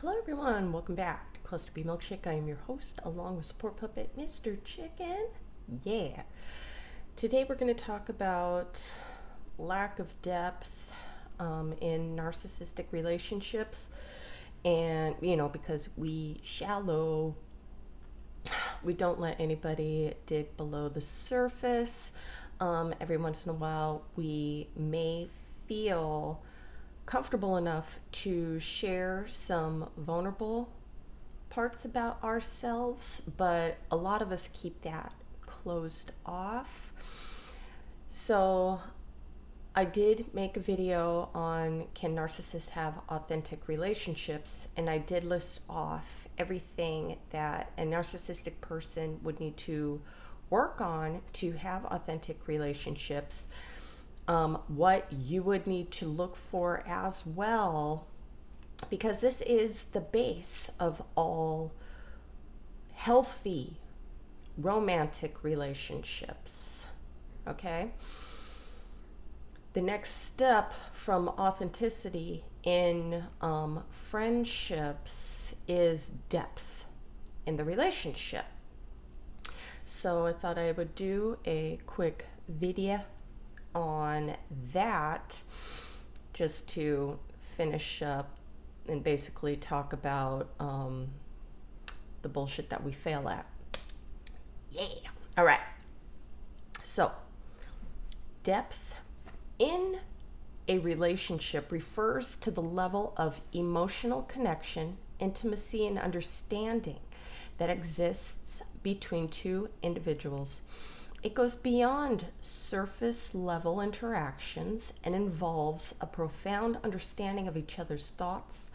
Hello everyone, welcome back to Cluster B Milkshake. I am your host along with support puppet Mr. Chicken. Yeah. Today we're going to talk about lack of depth in narcissistic relationships. And, because we shallow, we don't let anybody dig below the surface. Every once in a while we may feel comfortable enough to share some vulnerable parts about ourselves, but a lot of us keep that closed off. So I did make a video on can narcissists have authentic relationships, and I did list off everything that a narcissistic person would need to work on to have authentic relationships. What you would need to look for as well, because this is the base of all healthy romantic relationships. Okay? The next step from authenticity in friendships is depth in the relationship. So I thought I would do a quick video on that just to finish up and basically talk about the bullshit that we fail at. Yeah. All right. So, depth in a relationship refers to the level of emotional connection, intimacy, and understanding that exists between two individuals. It goes beyond surface level interactions and involves a profound understanding of each other's thoughts,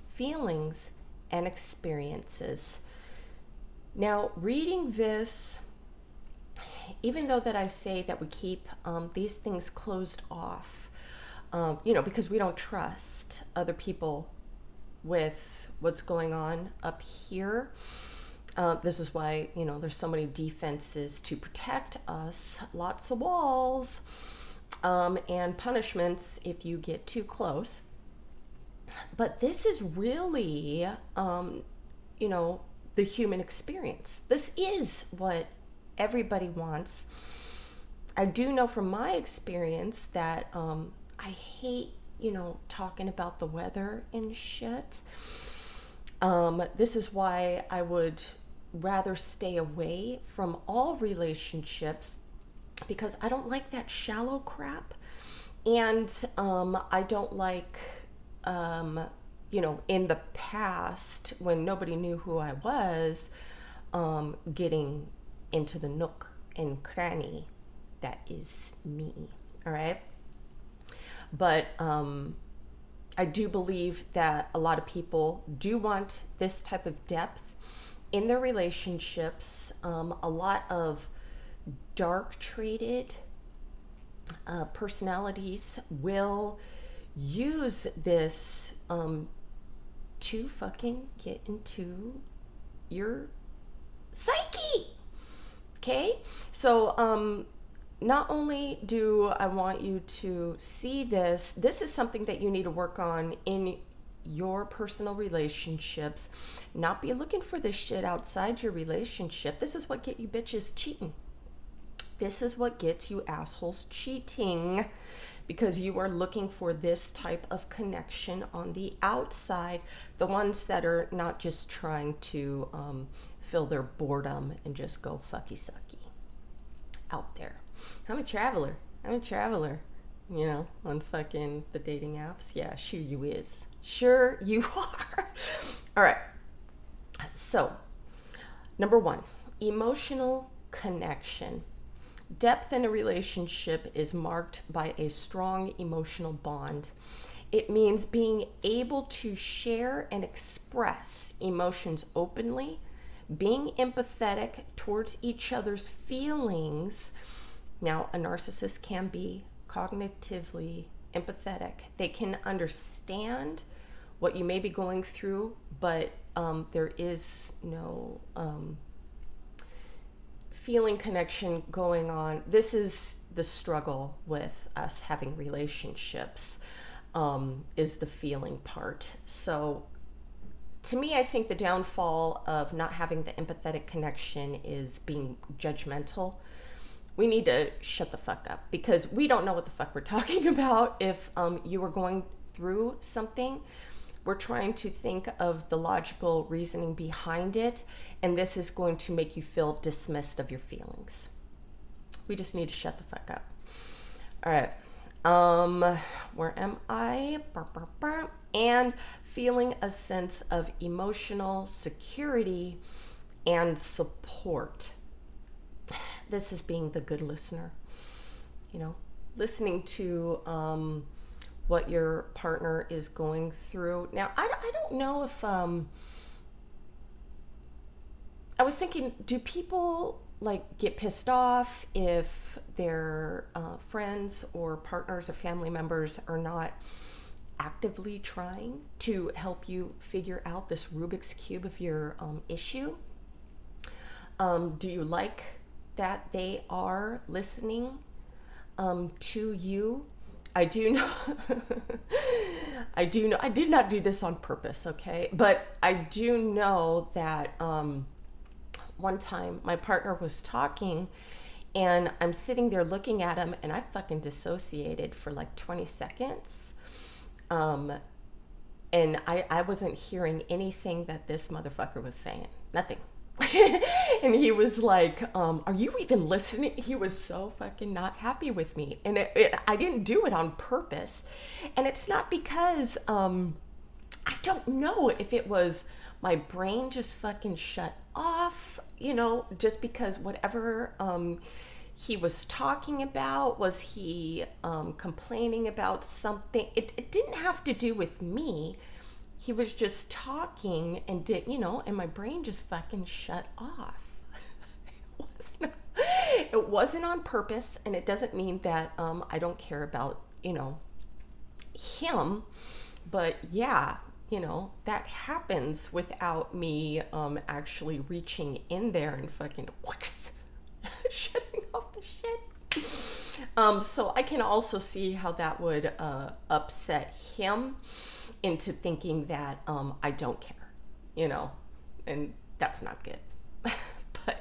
feelings, and experiences. Now, reading this, even though that I say that we keep these things closed off, because we don't trust other people with what's going on up here. This is why, there's so many defenses to protect us, lots of walls, and punishments if you get too close. But this is really, the human experience. This is what everybody wants. I do know from my experience that I hate, talking about the weather and shit. This is why I would rather stay away from all relationships, because I don't like that shallow crap, and I don't like in the past when nobody knew who I was, getting into the nook and cranny that is me. All right, but I do believe that a lot of people do want this type of depth in their relationships. A lot of dark traded personalities will use this to fucking get into your psyche. Okay? So, not only do I want you to see this is something that you need to work on in your personal relationships. Not be looking for this shit outside your relationship. This is what get you bitches cheating. This is what gets you assholes cheating, because you are looking for this type of connection on the outside. The ones that are not just trying to fill their boredom and just go fucky sucky out there. I'm a traveler, on fucking the dating apps. Yeah, sure you is. Sure you are. All right. So, number one, emotional connection. Depth in a relationship is marked by a strong emotional bond. It means being able to share and express emotions openly, being empathetic towards each other's feelings. Now, a narcissist can be cognitively empathetic. They can understand what you may be going through, but there is no feeling connection going on. This is the struggle with us having relationships, is the feeling part. So to me, I think the downfall of not having the empathetic connection is being judgmental. We need to shut the fuck up because we don't know what the fuck we're talking about. If you were going through something, we're trying to think of the logical reasoning behind it, and this is going to make you feel dismissed of your feelings. We just need to shut the fuck up. All right. Where am I? And feeling a sense of emotional security and support. This is being the good listener. Listening to what your partner is going through. Now, I don't know if I was thinking, do people like get pissed off if their friends or partners or family members are not actively trying to help you figure out this Rubik's Cube of your issue? Do you like that they are listening to you? I do know, I did not do this on purpose, okay? But I do know that one time my partner was talking and I'm sitting there looking at him and I fucking dissociated for like 20 seconds. And I wasn't hearing anything that this motherfucker was saying. Nothing. And he was like, are you even listening? He was so fucking not happy with me. And I didn't do it on purpose. And it's not because, I don't know if it was my brain just fucking shut off, just because whatever he was talking about, was he complaining about something? It didn't have to do with me. He was just talking and and my brain just fucking shut off. It wasn't on purpose, and it doesn't mean that I don't care about, him. But yeah, that happens without me actually reaching in there and fucking shutting off the shit. So I can also see how that would upset him into thinking that I don't care, and that's not good. But,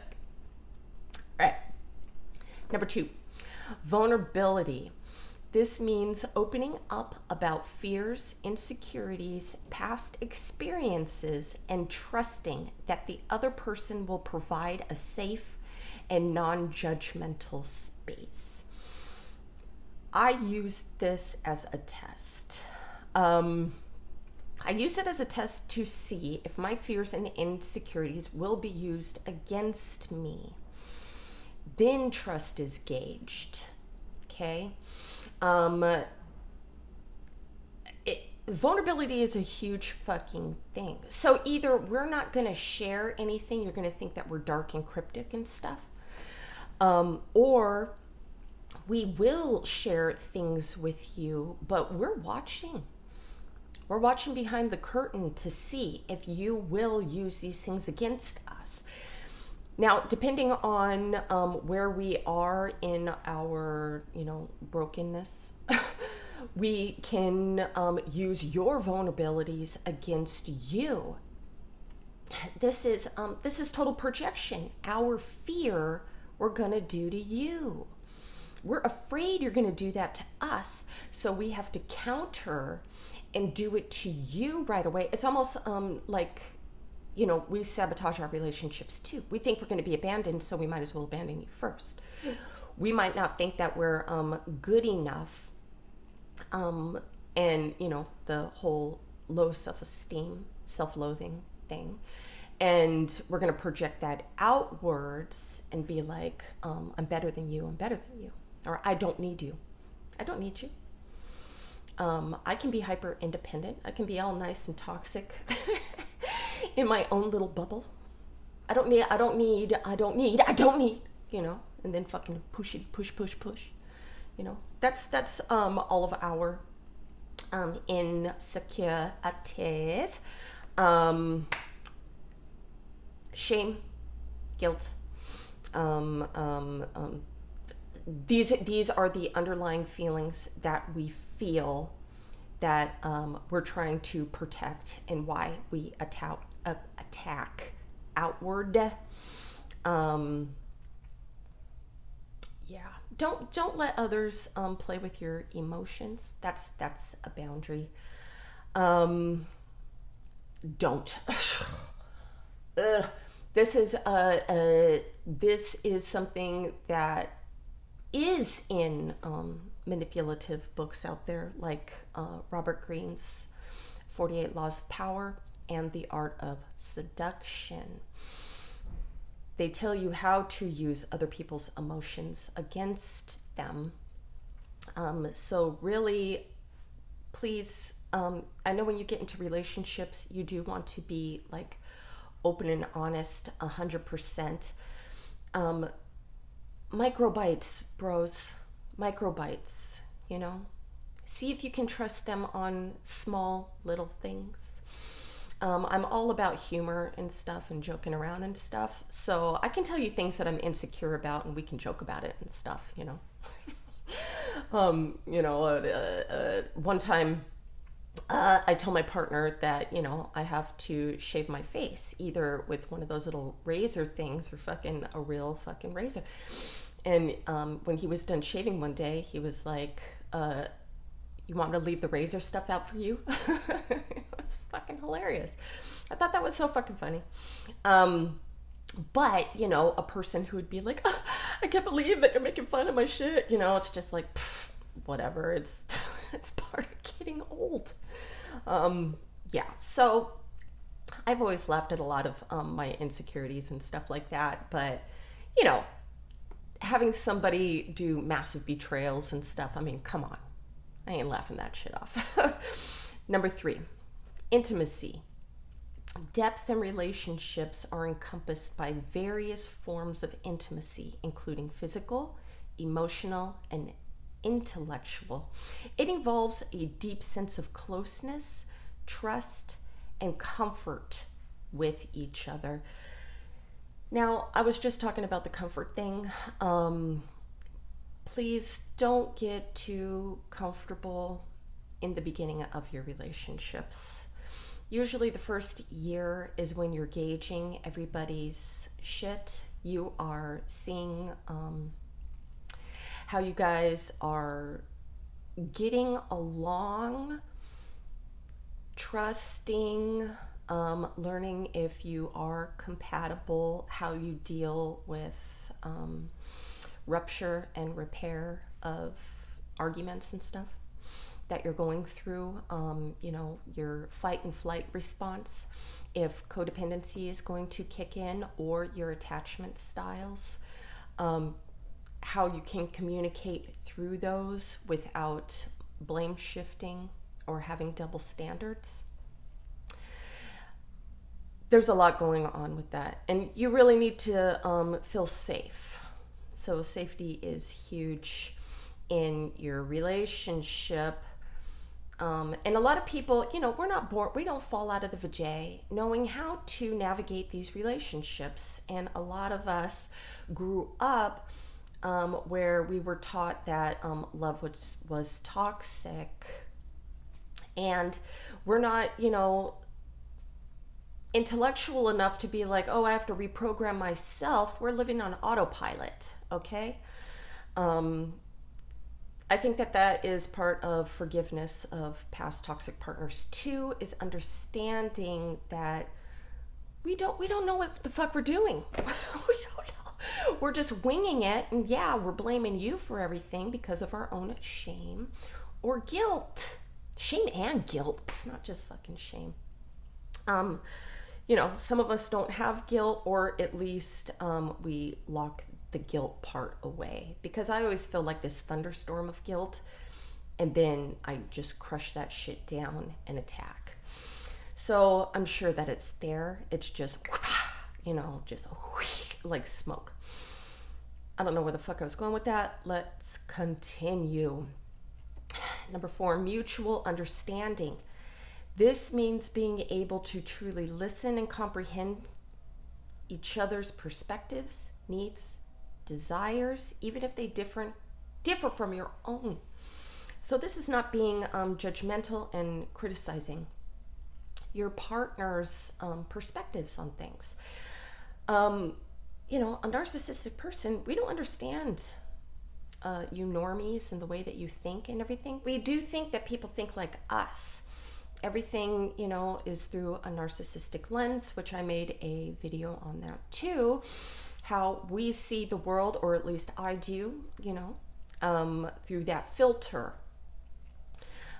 all right. Number 2, vulnerability. This means opening up about fears, insecurities, past experiences, and trusting that the other person will provide a safe and non-judgmental space. I use this as a test. I use it as a test to see if my fears and insecurities will be used against me. Then trust is gauged. Okay? Vulnerability is a huge fucking thing. So either we're not going to share anything, you're going to think that we're dark and cryptic and stuff, or we will share things with you, but we're watching. We're watching behind the curtain to see if you will use these things against us. Now, depending on where we are in our, brokenness, we can use your vulnerabilities against you. This is total projection. Our fear we're gonna do to you. We're afraid you're gonna do that to us, so we have to counter and do it to you right away. It's almost like, we sabotage our relationships too. We think we're going to be abandoned, so we might as well abandon you first. We might not think that we're good enough, and the whole low self-esteem, self-loathing thing, and we're going to project that outwards and be like, I'm better than you, or I don't need you, I can be hyper independent. I can be all nice and toxic in my own little bubble. I don't need, and then fucking push, that's all of our insecurities. Shame, guilt. These are the underlying feelings that we feel that we're trying to protect and why we attack outward. Yeah, don't let others play with your emotions. That's a boundary. Don't. This is something that is in manipulative books out there, like Robert Greene's 48 Laws of Power and The Art of Seduction. They tell you how to use other people's emotions against them. So really, please, I know when you get into relationships, you do want to be like open and honest 100%. Microbites, bros, microbites, you know. See if you can trust them on small little things. I'm all about humor and stuff and joking around and stuff. So I can tell you things that I'm insecure about and we can joke about it and stuff, you know. One time I told my partner that, you know, I have to shave my face either with one of those little razor things or fucking a real fucking razor. And when he was done shaving one day, he was like, you want me to leave the razor stuff out for you? It's fucking hilarious. I thought that was so fucking funny. But, you know, a person who would be like, oh, I can't believe that you're making fun of my shit. You know, it's just like, pff, whatever. It's part of getting old. Yeah, so I've always laughed at a lot of my insecurities and stuff like that. But, you know, having somebody do massive betrayals and stuff, I mean, come on. I ain't laughing that shit off. Number 3, intimacy. Depth in relationships are encompassed by various forms of intimacy, including physical, emotional, and intellectual. It involves a deep sense of closeness, trust, and comfort with each other. Now, I was just talking about the comfort thing. Please don't get too comfortable in the beginning of your relationships. Usually the first year is when you're gauging everybody's shit. You are seeing how you guys are getting along, trusting, learning if you are compatible, how you deal with rupture and repair of arguments and stuff that you're going through, you know, your fight and flight response, if codependency is going to kick in, or your attachment styles, how you can communicate through those without blame shifting or having double standards. There's a lot going on with that, and you really need to feel safe. So safety is huge in your relationship. And a lot of people, you know, we're not born, we don't fall out of the vajay knowing how to navigate these relationships. And a lot of us grew up where we were taught that love was toxic. And we're not, you know, intellectual enough to be like, oh, I have to reprogram myself. We're living on autopilot, okay? I think that is part of forgiveness of past toxic partners too, is understanding that we don't know what the fuck we're doing. We don't know. We're just winging it, and yeah, we're blaming you for everything because of our own shame or guilt. Shame and guilt. It's not just fucking shame. You know, some of us don't have guilt, or at least we lock the guilt part away, because I always feel like this thunderstorm of guilt, and then I just crush that shit down and attack. So I'm sure that it's there. It's just, you know, just like smoke. I don't know where the fuck I was going with that. Let's continue. Number 4, mutual understanding. This means being able to truly listen and comprehend each other's perspectives, needs, desires, even if they differ from your own. So this is not being judgmental and criticizing your partner's perspectives on things. You know, a narcissistic person, we don't understand you normies and the way that you think and everything. We do think that people think like us. Everything, you know, is through a narcissistic lens, which I made a video on that too. How we see the world, or at least I do, you know, through that filter.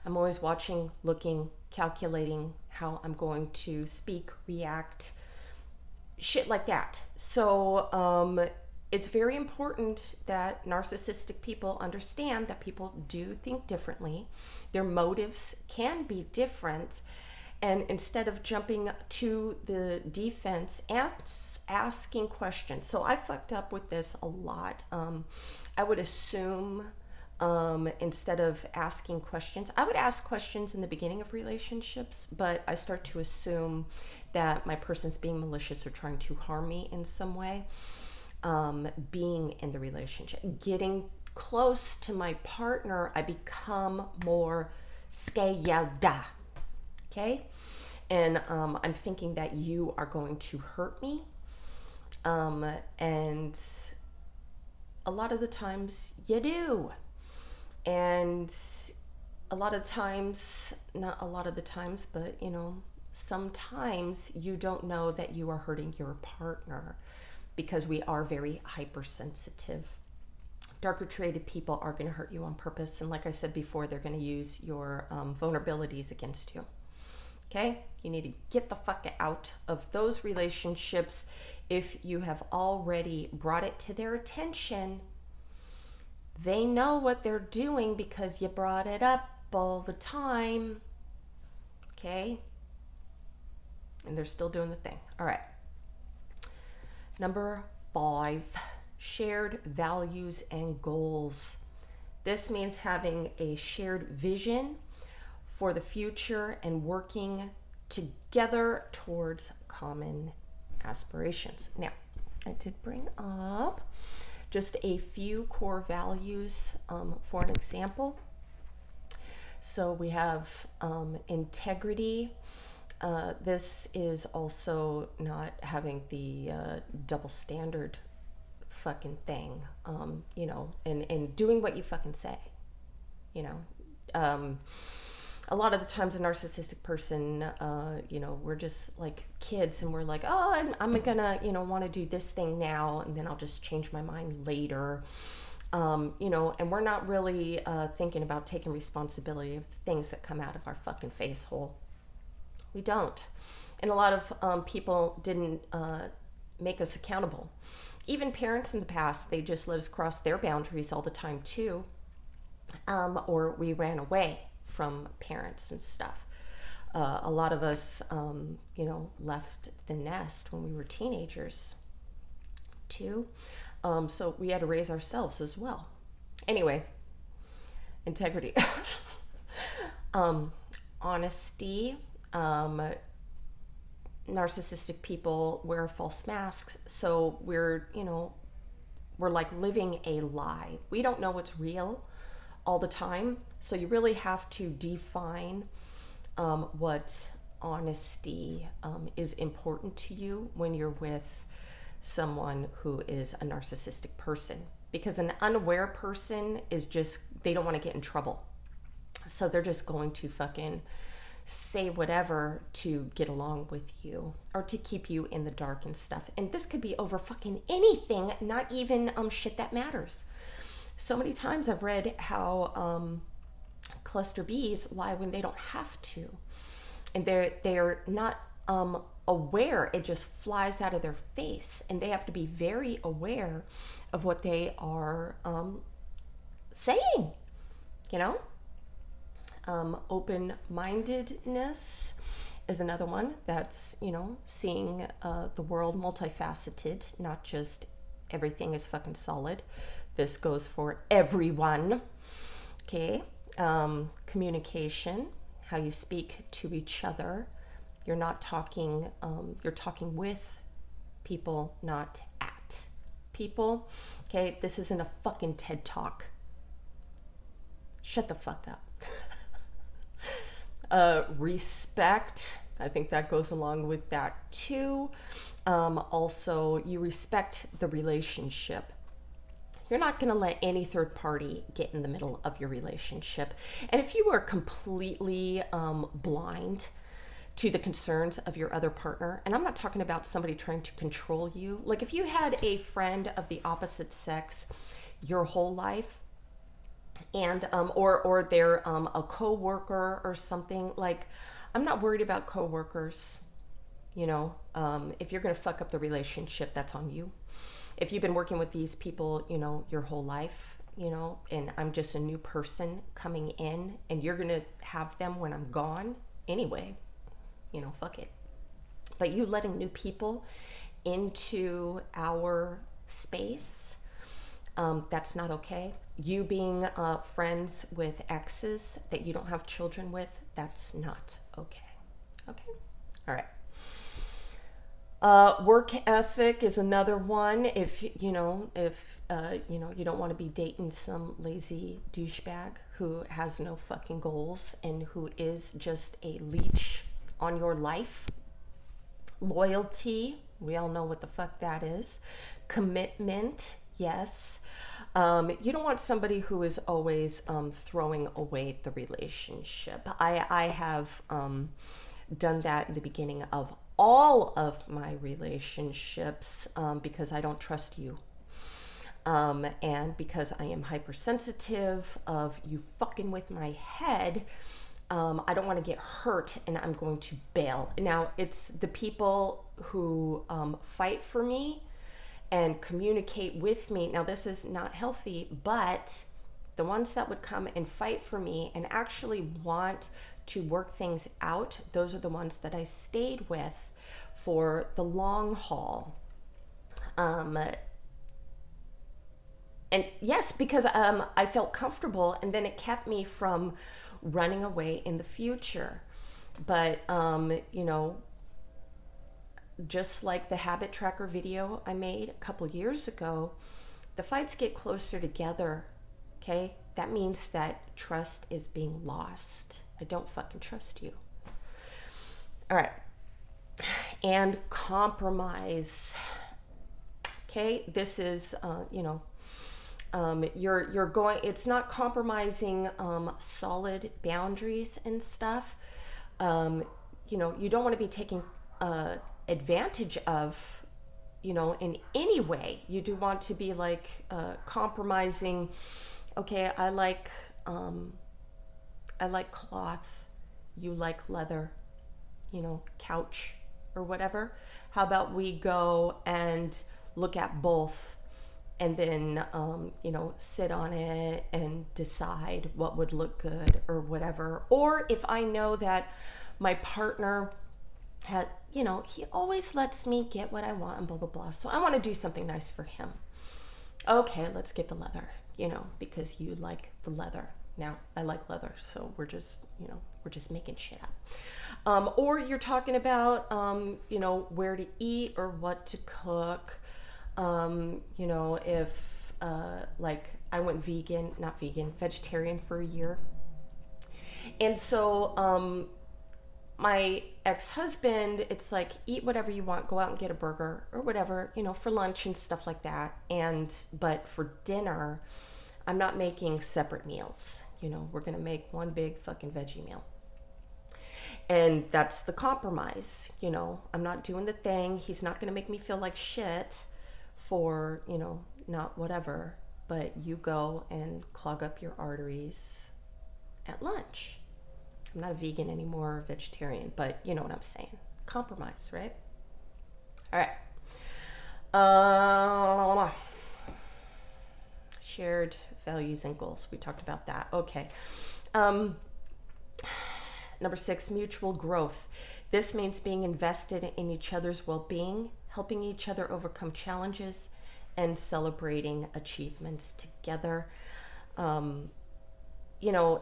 I'm always watching, looking, calculating how I'm going to speak, react, shit like that. So it's very important that narcissistic people understand that people do think differently. Their motives can be different. And instead of jumping to the defense, asking questions. So I fucked up with this a lot. I would assume instead of asking questions, I would ask questions in the beginning of relationships, but I start to assume that my person's being malicious or trying to harm me in some way. Being in the relationship, getting close to my partner, I become more scared. Okay? And I'm thinking that you are going to hurt me. And a lot of the times you do. And a lot of times, not a lot of the times, but you know, sometimes you don't know that you are hurting your partner because we are very hypersensitive. Darker traded people are going to hurt you on purpose. And like I said before, they're going to use your vulnerabilities against you. Okay? You need to get the fuck out of those relationships if you have already brought it to their attention. They know what they're doing because you brought it up all the time. Okay? And they're still doing the thing. All right. Number 5, shared values and goals. This means having a shared vision for the future and working together towards common aspirations. Now, I did bring up just a few core values for an example. So we have integrity. This is also not having the double standard fucking thing, you know, and doing what you fucking say, you know. A lot of the times a narcissistic person, you know, we're just like kids and we're like, oh, I'm gonna, you know, want to do this thing now and then I'll just change my mind later. You know, and we're not really thinking about taking responsibility of the things that come out of our fucking face hole. We don't. And a lot of people didn't make us accountable. Even parents in the past, they just let us cross their boundaries all the time too. Or we ran away from parents and stuff. A lot of us, you know, left the nest when we were teenagers too. So we had to raise ourselves as well. Anyway, integrity. Honesty. Narcissistic people wear false masks, so we're, you know, we're like living a lie. We don't know what's real all the time, so you really have to define what honesty is important to you when you're with someone who is a narcissistic person, because an unaware person is just, they don't want to get in trouble, so they're just going to fucking say whatever to get along with you or to keep you in the dark and stuff. And this could be over fucking anything, not even shit that matters. So many times I've read how cluster bees lie when they don't have to, and they're not aware. It just flies out of their face, and they have to be very aware of what they are saying, you know. Open-mindedness is another one. That's, you know, seeing the world multifaceted, not just everything is fucking solid. This goes for everyone. Okay. Communication, how you speak to each other. You're not talking, you're talking with people, not at people. Okay. This isn't a fucking TED Talk. Shut the fuck up. Respect, I think that goes along with that too. Also, you respect the relationship. You're not going to let any third party get in the middle of your relationship. And if you are completely blind to the concerns of your other partner, and I'm not talking about somebody trying to control you, like if you had a friend of the opposite sex your whole life, and or they're a coworker or something, like I'm not worried about coworkers. If you're going to fuck up the relationship, that's on you. If you've been working with these people, your whole life, and I'm just a new person coming in, and you're going to have them when I'm gone anyway, fuck it. But you letting new people into our space, that's not okay. You being friends with exes that you don't have children with, that's not okay. Okay? All right. Work ethic is another one. If you don't want to be dating some lazy douchebag who has no fucking goals and who is just a leech on your life. Loyalty, we all know what the fuck that is. Commitment, yes. You don't want somebody who is always throwing away the relationship. I have done that in the beginning of all of my relationships because I don't trust you. And because I am hypersensitive of you fucking with my head, I don't want to get hurt and I'm going to bail. Now, it's the people who fight for me and communicate with me. Now, this is not healthy, but the ones that would come and fight for me and actually want to work things out, those are the ones that I stayed with for the long haul. And yes, because I felt comfortable, and then it kept me from running away in the future. But, just like the habit tracker video I made a couple years ago, the fights get closer together, okay? That means that trust is being lost. I don't fucking trust you. All right. And compromise. Okay, this is, you're going, it's not compromising solid boundaries and stuff. You don't want to be taking advantage of, in any way. You do want to be like compromising. Okay, I like cloth. You like leather, couch or whatever. How about we go and look at both and then, sit on it and decide what would look good or whatever. Or if I know that my partner had, he always lets me get what I want and blah, blah, blah. So I want to do something nice for him. Okay, let's get the leather, because you like the leather. Now, I like leather, so we're just making shit up. Or you're talking about, where to eat or what to cook. If, I went vegetarian for a year. And so, my ex-husband, it's like, eat whatever you want, go out and get a burger or whatever, for lunch and stuff like that. But for dinner, I'm not making separate meals. We're going to make one big fucking veggie meal. And that's the compromise. I'm not doing the thing. He's not going to make me feel like shit for, not whatever, but you go and clog up your arteries at lunch. I'm not a vegan anymore, or vegetarian, but you know what I'm saying. Compromise, right? All right. Shared values and goals. We talked about that. Okay. Number 6, mutual growth. This means being invested in each other's well-being, helping each other overcome challenges, and celebrating achievements together.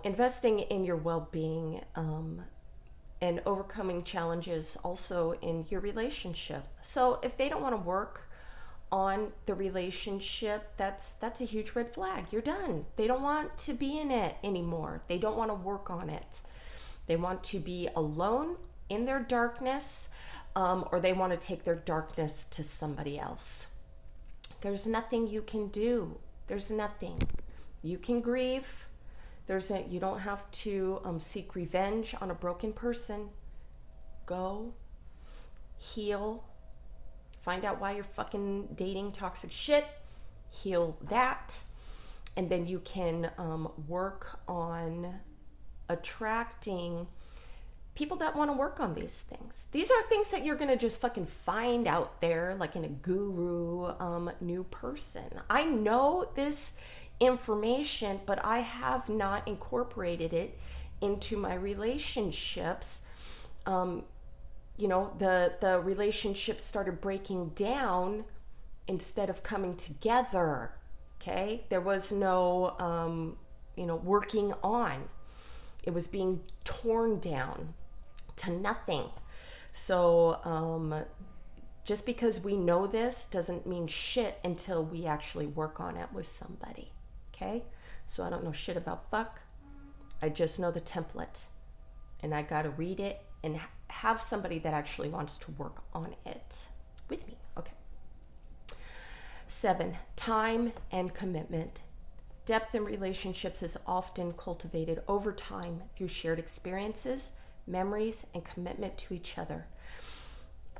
Investing in your well-being and overcoming challenges also in your relationship. So if they don't want to work on the relationship, that's a huge red flag. You're done. They don't want to be in it anymore. They don't want to work on it. They want to be alone in their darkness, or they want to take their darkness to somebody else. There's nothing you can do. There's nothing. You can grieve. You don't have to seek revenge on a broken person. Go, heal, find out why you're fucking dating toxic shit, heal that, and then you can work on attracting people that want to work on these things. These aren't things that you're going to just fucking find out there like in a guru new person. I know this information, but I have not incorporated it into my relationships. The relationship started breaking down instead of coming together. Okay, there was no working on. It was being torn down to nothing. So just because we know this doesn't mean shit until we actually work on it with somebody. Okay, so I don't know shit about fuck. I just know the template, and I gotta read it and have somebody that actually wants to work on it with me. Okay. 7, time and commitment. Depth in relationships is often cultivated over time through shared experiences, memories, and commitment to each other.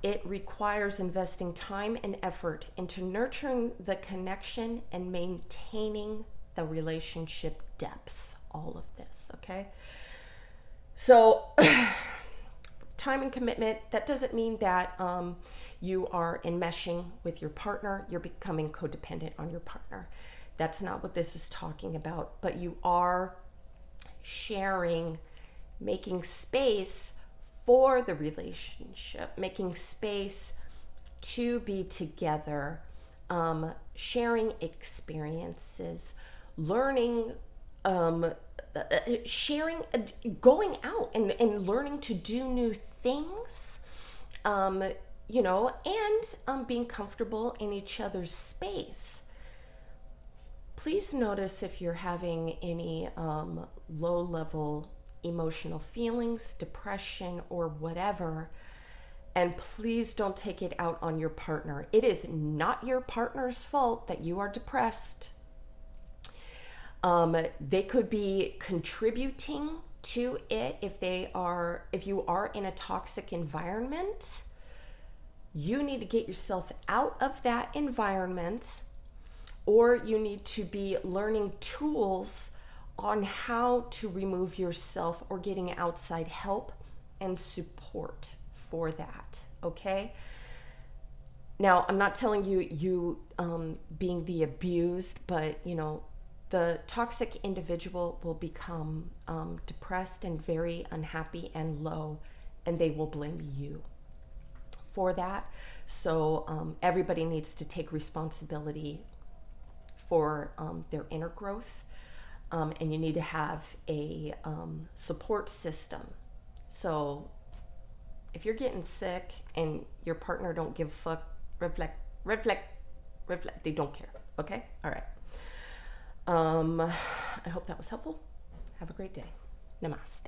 It requires investing time and effort into nurturing the connection and maintaining the relationship depth. All of this, okay? So, time and commitment, that doesn't mean that you are enmeshing with your partner, you're becoming codependent on your partner. That's not what this is talking about, but you are sharing, making space for the relationship, making space to be together, sharing experiences, learning, sharing, going out and learning to do new things, and being comfortable in each other's space. Please notice if you're having any low-level emotional feelings, depression, or whatever, and please don't take it out on your partner. It is not your partner's fault that you are depressed. They could be contributing to it if you are in a toxic environment. You need to get yourself out of that environment, or you need to be learning tools on how to remove yourself or getting outside help and support for that, okay? Now, I'm not telling you being the abused, but, the toxic individual will become depressed and very unhappy and low, and they will blame you for that. So everybody needs to take responsibility for their inner growth, and you need to have a support system. So if you're getting sick and your partner don't give a fuck, reflect, they don't care, okay? All right. I hope that was helpful. Have a great day. Namaste.